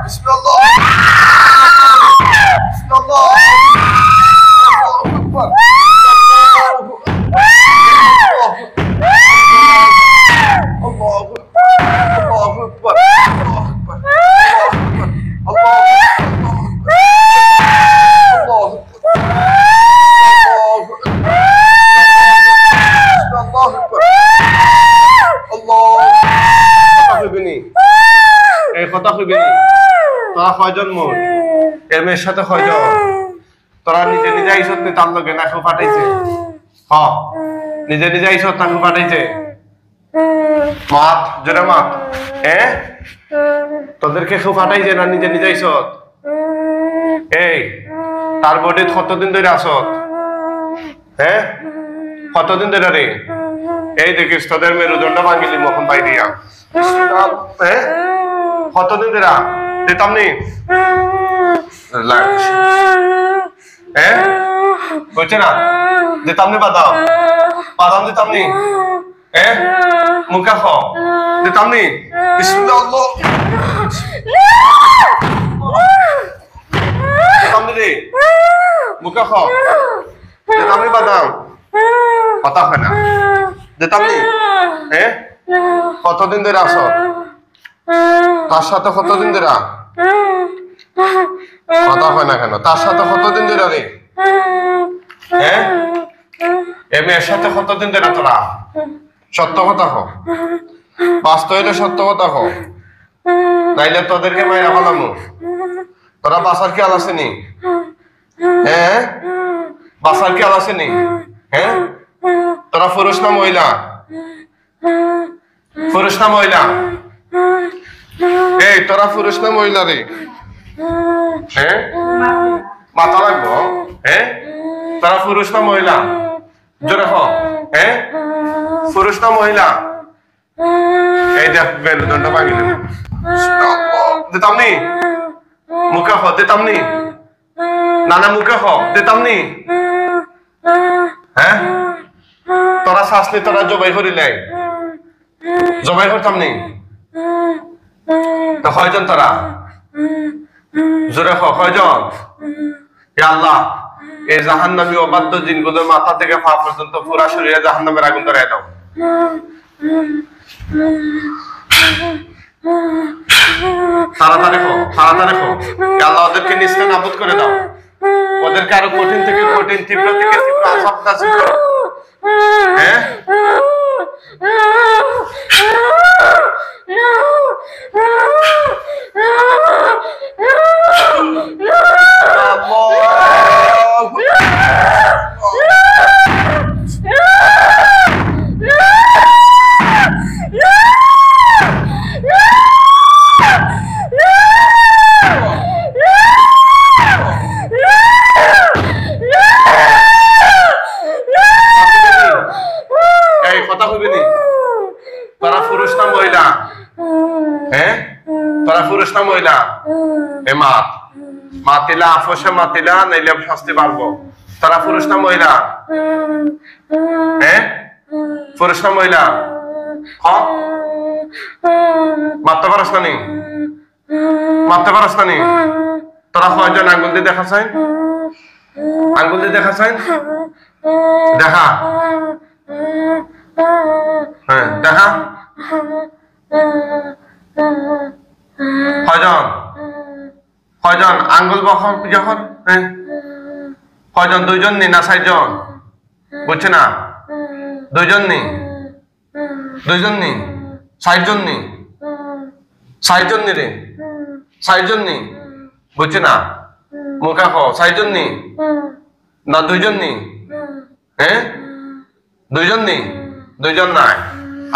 বিসমিল্লাহ বিসমিল্লাহ আল্লাহু আকবার কথা কইবি তোরা কয়জন মোট এর সাথে কয়জন তোরা নিজে নিজে আইসত নি তার লগে না কেউ পাঠাইছে নিজে নিজে আইসত না কেউ পাঠাইছে মাত জোরে মাত তোদেরকে কেউ পাঠাইছে না নিজে নিজে আইসত এই তার বডি কতদিন ধরে আসত কতদিন ধরে রে এই দেখিস তোদের মেরুদণ্ড ভাঙিলি মখন পাই দিয়া কতদিন ধরে দিতাম নি বলছে না দিতাম নি বাদাম বাদাম দিতাম নি মুখা খাও দিতাম নি বিসমিল্লাহ দিতাম নি রে মুখা খাও দিতাম নি বাদাম কথা হয় না দিতাম নি কতদিন ধরে আসো তার সাথে কতদিন ধরে কথা হয় না কেন তার সাথে কতদিন ধরে রে এ মেয়ের সাথে কতদিন ধরে তোরা সত্য কথা হো বাস্তব হইলে সত্য কথা হো নাইলে তোদেরকে মাইরা ফেলামু তোরা বাসার খেয়াল আসেনি বাসার খেয়াল আসেনি তোরা পুরুষ না মহিলা পুরুষ না মহিলা এই তোরা পুরুষ না মহিলা রে মাথা লাগবো তোরা পুরুষ না মহিলা জোরে হ পুরুষ না মহিলা এই দেখ মেরুদণ্ড ভাঙিল দিতাম নি মুখে হ দিতাম নি নানা মুখে হ দিতাম নি তোরা শাসনি তোরা জবাই করিলে জবাই করতাম নি তো কয়জন তোরা জোরে কয়জন আল্লাহ এই জাহান্নামী অবাধ্য জিনগুলোর মাথা থেকে পা পর্যন্ত পুরা শরীরে জাহান্নামের আগুন ধরায় দাও তাড়াতাড়ি আল্লাহ ওদেরকে নিস্তে নাবুদ করে দাও ওদেরকে আরো কঠিন থেকে কঠিন তীব্র থেকে তীব্র আযাব নাযিল করো মাতিলা আফসে মাতিলা নাইলে শাস্তি পারবো তারা পুরুষ না মহিলা পুরুষ না মহিলা মারতে পারস না নি মারতে পারস না নি তোরা কয়জন আঙ্গুল দিয়ে দেখা চাই আঙ্গুল দিয়ে দেখা চাই দেখা দেখা কয়জন কয়জন আঙ্গুল বখন যখন কয়জন দুইজন নি না চারজন বুঝছে না দুইজন নি দুইজন নি চারজন নি চারজন নি রে চারজন নি বুঝছে না মুখা খো চারজন নি না দুইজন নি দুইজন নি দুইজন নাই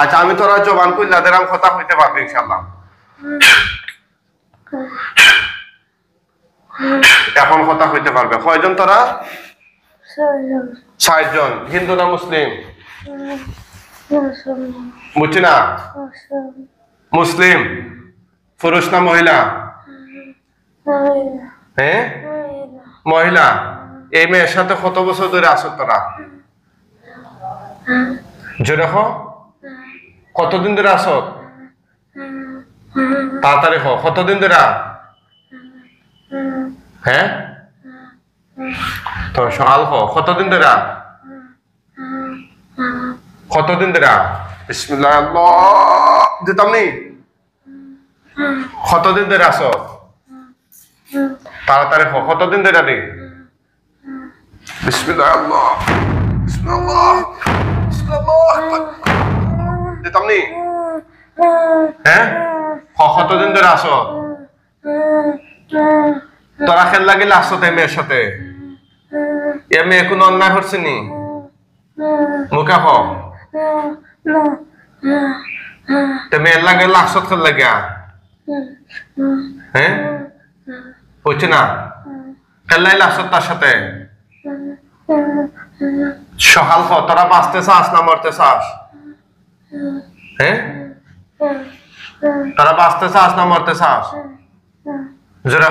আচ্ছা আমি তোরা জবান কইলা দেরাম কথা হইতে পারবি ইনশাআল্লাহ এখন কথা হইতে পারবে কয়জন তোরা ৬০ জন হিন্দু না মুসলিম বুঝছি না মুসলিম পুরুষ না মহিলা মহিলা এই মেয়ের সাথে কত বছর ধরে আছো তোরা জোরে হো কতদিন ধরে আছো তাড়াতাড়ি হো কতদিন ধরে হ্যাঁ তো সকাল কতদিন ধরে বিসমিল্লাহ আল্লাহ দিতাম নি কতদিন ধরে আসো তাড়াতাড়ি কতদিন ধরে দি বিসমিল্লাহ আল্লাহ বিসমিল্লাহ দিতাম নি হ্যাঁ কতদিন ধরে আসো তোরা খেল লাগিলে আসো তাই মেয়ের সাথে এ মেয়ে কোনো অন্যায় করছে নি মুখে মেয়ের লাগে লাশত খেল লাগিয়া হ্যাঁ হচ্ছে না খেললাই লাশত তার সাথে সকাল তোরা বাঁচতে চাস না মরতে চাস হ্যাঁ তোরা বাঁচতে চাস না মরতে চাস জোরে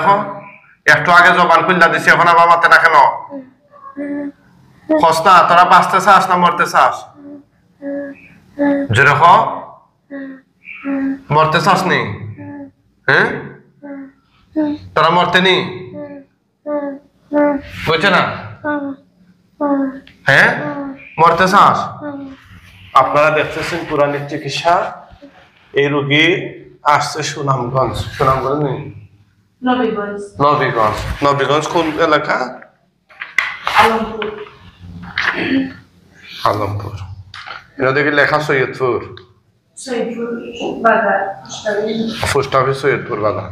একটু আগে জবান খুললা দিছি এখন আবার মাতে না কেন খস না তোরা বাঁচতে চাস না মরতে চাস জোরে মরতে চাস নি হ্যাঁ তোরা মরতে নি বুঝছে না হ্যাঁ মরতে চাস আপনারা দেখতেছেন পুরাণের চিকিৎসা এই রোগী আসছে সুনামগঞ্জ নেই নবীগঞ্জ কোন এলাকা আলমপুর এটা দেখি লেখা সৈয়দপুর পোস্ট অফিস সৈয়দপুর বাজার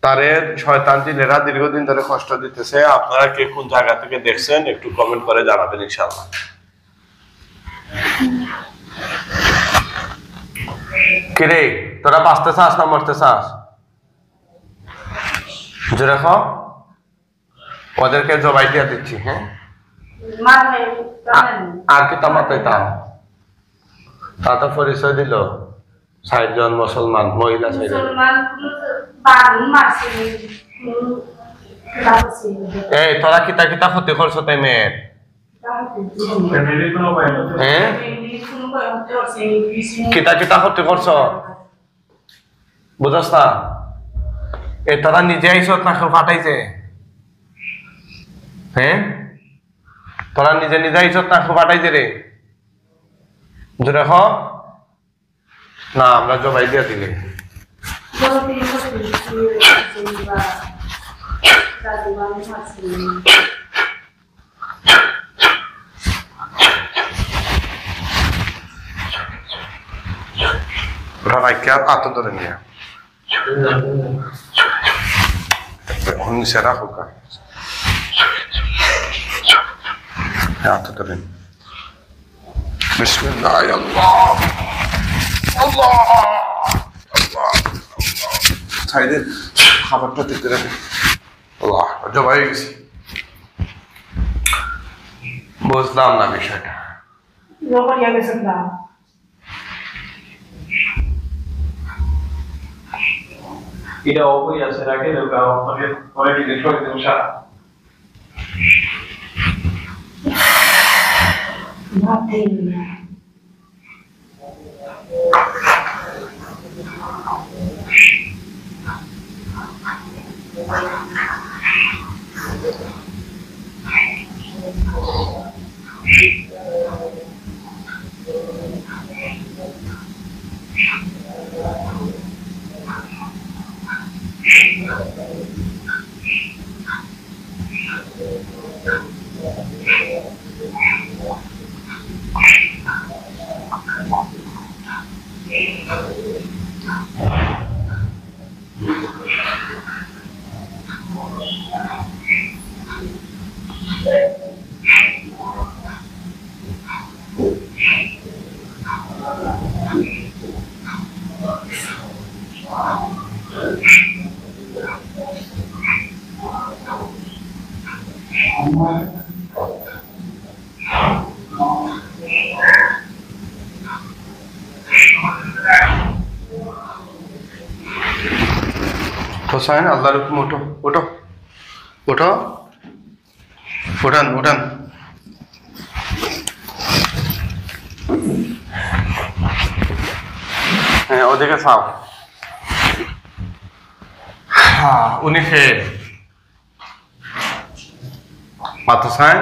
তারে শয়তান জিনেরা দীর্ঘদিন ধরে কষ্ট দিতেছে আপনারা কে কোন জায়গা থেকে দেখছেন একটু কমেন্ট করে জানাবেন ইনশাআল্লাহ কিরে তোরা বাঁচতে চাস না মরতে চাস জোরে ওদেরকে জবাই দিয়ে দিচ্ছি হ্যাঁ আর কি তামাতাই তাও তা তো পরিচয় দিল ৬০ জন মুসলমান মহিলা এই তোরা কিতা কিতা ক্ষতি করছো তাই মেয়ের হ্যাঁ কিতা কিতা ক্ষতি করছো বুঝাস না এ তোরা নিজে আইস না কেউ ফাটাইছে হ্যাঁ তোরা নিজে নিজে আইস না কেউ ফাটাইছে রে জোরে না আমরা জবাই দিয়ে দিলে ওরা রাইকে আত ধরে নিয়ে নিচে রাখো আত ধরে বিসমিল্লাহ আল্লাহ আল্লাহ আল্লাহ সাইডে খাবারটা দিতে রাখে আল্লাহ জবাই গেছি বুঝলাম না বিষয়টা এটা অবই আছে রাখে পরে ডিলিট করে দেবো সারা হোসাইন আল্লাহর হুকুম ওঠো ওঠো ওঠো উঠান উঠান হ্যাঁ ওদিকে চাও উনি খেয়ে মাথা সাইন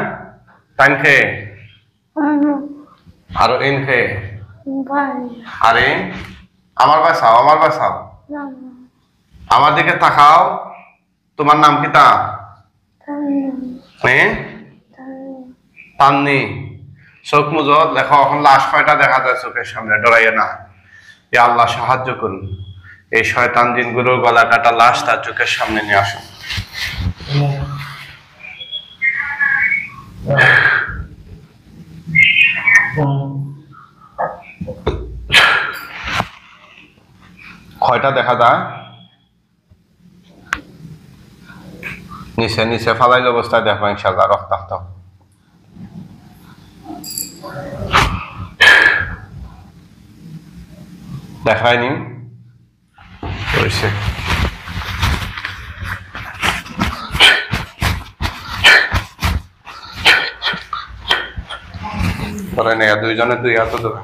টাইম খেয়ে আরো ইন খেয়ে আরে আমার বাসাও আমার দিকে তাকাও তোমার নাম কি তা তান্নি চোখ মুজো দেখো এখন লাশ কয়টা দেখা যায় চোখের সামনে ডরাইয়ে না এ আল্লাহ সাহায্য করুন এই শয়তান জিনগুলোর গলা কাটা লাশ তার চোখের সামনে নিয়ে আসুন কয়টা দেখা যায় নিচে নিচে ফালাইল অবস্থায় দেখো ইনশাআল্লাহ রক্তাক্ত দেখায়নি করে নেই দুইজনে দুই হাত দেবে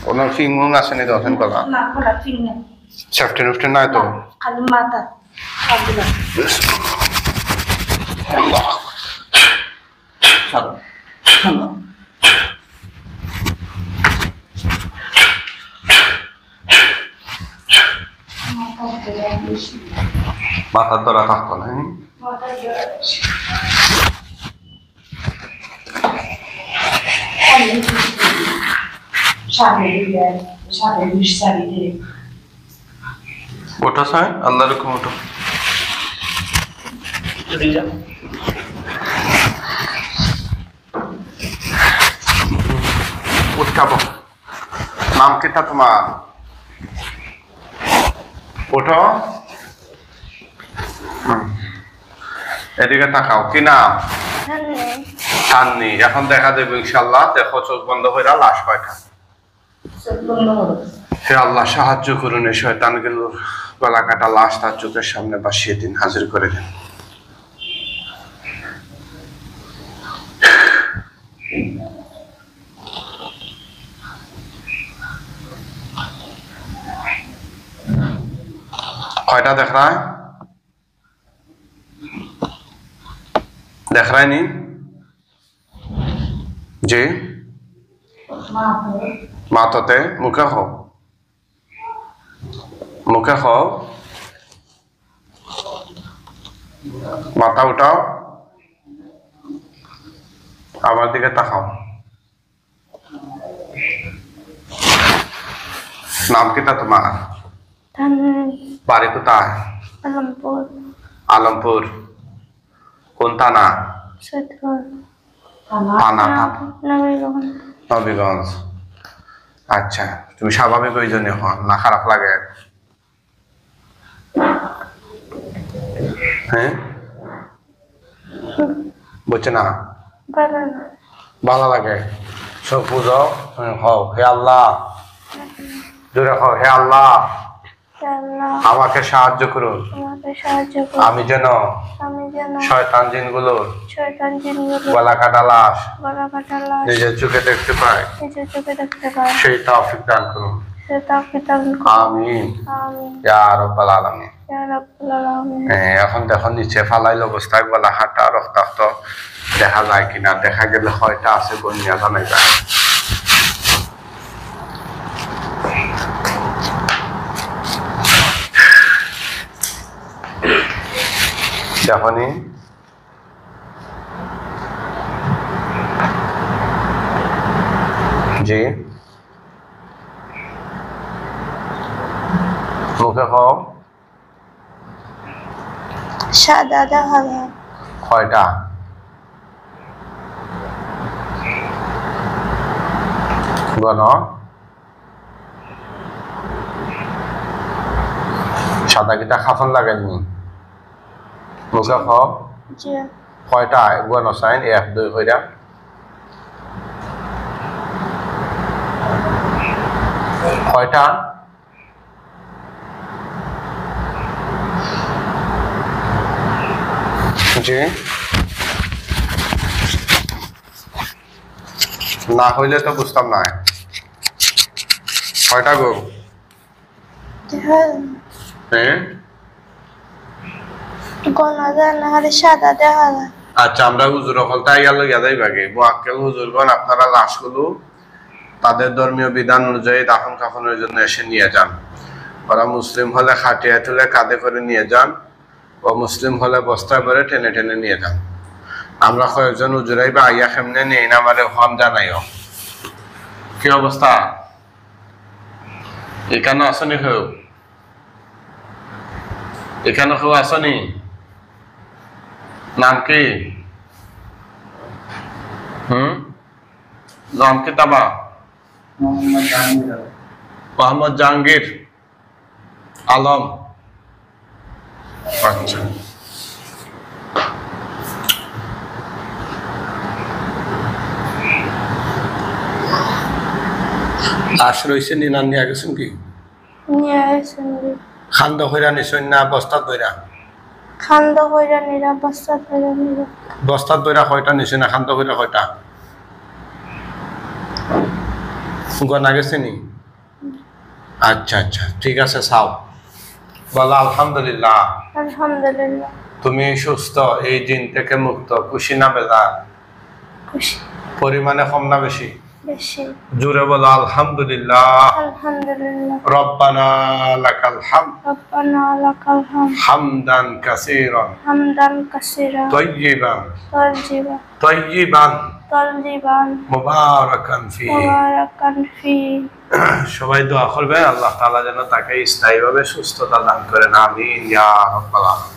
কোনো ফিং আসেনি দর্শন করা সেফটি নুফটি নাই তো খালি মাথা মাথার ধরা থাকতো না ওটা সাই আল্লাহ রকম ওটা উঠাবো নাম কিটা তোমার ওঠো এদিকে তাকাও কি নাম সান্নি এখন দেখা দেবে ইনশাল্লাহ দেখো চোখ বন্ধ হয়ে লাশ কয়টা হে আল্লাহ সাহায্য করুন এই শয়তানগুলোর গলা কাটা লাশ তার চোখের সামনে বাসিয়ে দিন হাজির করে দিন কয়টা দেখ रहा है नहीं जी माथाते मुखे हो माथा उठाओ आवाज दिखे ताकाओ नाम कितना तुम्हारा बारी कोথায় आलमपुर কোন থানা নবীগঞ্জ আচ্ছা তুমি স্বাভাবিক ওই জন্য হন না খারাপ লাগে হ্যাঁ বুঝছে না ভালো লাগে সব বুঝো হও হে আল্লাহ জোরে হও হে আল্লাহ আমাকে সাহায্য করুন আমি যেন শয়তান জিনগুলোর গলা কাটা লাশ নিজের চোখে দেখতে পাই সেই তৌফিক দান করুন আমিন ইয়া রাব্বাল আলামিন এখন দেখো নিচে ফালাইল অবস্থায় গলা কাটা রক্তাক্ত দেখা যায় কিনা দেখা গেলে হয়তো আছে গনিয়া জানা যায় দেখনি জি মুখে খাও সাদা দেখা যায় কয়টা গণ সাদা কিটা খাফন লাগাইনি মুখে খাও কয়টা গণ সাইন 1 2 কইরা কয়টা জি না হইলে তো বুঝতাম না কয়টা গো হ্যাঁ গণাদান হারে সাদা দেখা যায়। আচ্ছা আমরা হুজুর হলটা গেল গেদাই বাগে মোয়াক্কেল হুজুরগণ আপনারা লাশগুলো তাদের ধর্মীয় বিধান অনুযায়ী দাফন কাফনের জন্য এসে নিয়ে যান। ওরা মুসলিম হলে খাটিয়া তুলে কাঁধে করে নিয়ে যান, ও মুসলিম হলে বস্তায় করে টেনে টেনে নিয়ে যান। আমরা কয়েকজন হুজুরাই বা আইয়া কেমনে নেই না আমারে হন জানাইও। কি অবস্থা? এখানে আসনি কেউ? এখানে কেউ আসনি? নাম কি? নাম কি তাবা? মোহাম্মদ জাহাঙ্গীর আলম। আচ্ছা লাশ রয়েছে নিনান নিয়ে গেছেন কি? নিয়ে আসেন খান্দ কইরা নিছেন না বস্তাত বইরা? খান্দ কইরা নিরা বস্তা কইরা নিরা। বস্তাত বইরা কয়টা নিছে না খান্দ কইরা কয়টা? গনা গেছে নি? আচ্ছা আচ্ছা ঠিক আছে চাও। বলো আলহামদুলিল্লাহ। আলহামদুলিল্লাহ। তুমি সুস্থ, এই দিন থেকে মুক্ত, খুশি না বেজার? খুশি। পরিমাণে কম না বেশি? বেশি। জোরে বলো আলহামদুলিল্লাহ। আলহামদুলিল্লাহ। রব্বানা লাকাল হামদ। রব্বানা লাকাল হামদ। হামদান কাসীরান হামদান কাসীরা। তাইয়িবান তাইয়িবান তাইয়িবান মুবারাকান ফি। মুবারাকান ফি। সবাই দোয়া করবে আল্লাহ তাআলা যেন তাকে স্থায়ীভাবে সুস্থতা দান করেন। আমিন ইয়া রাব্বাল আলামিন।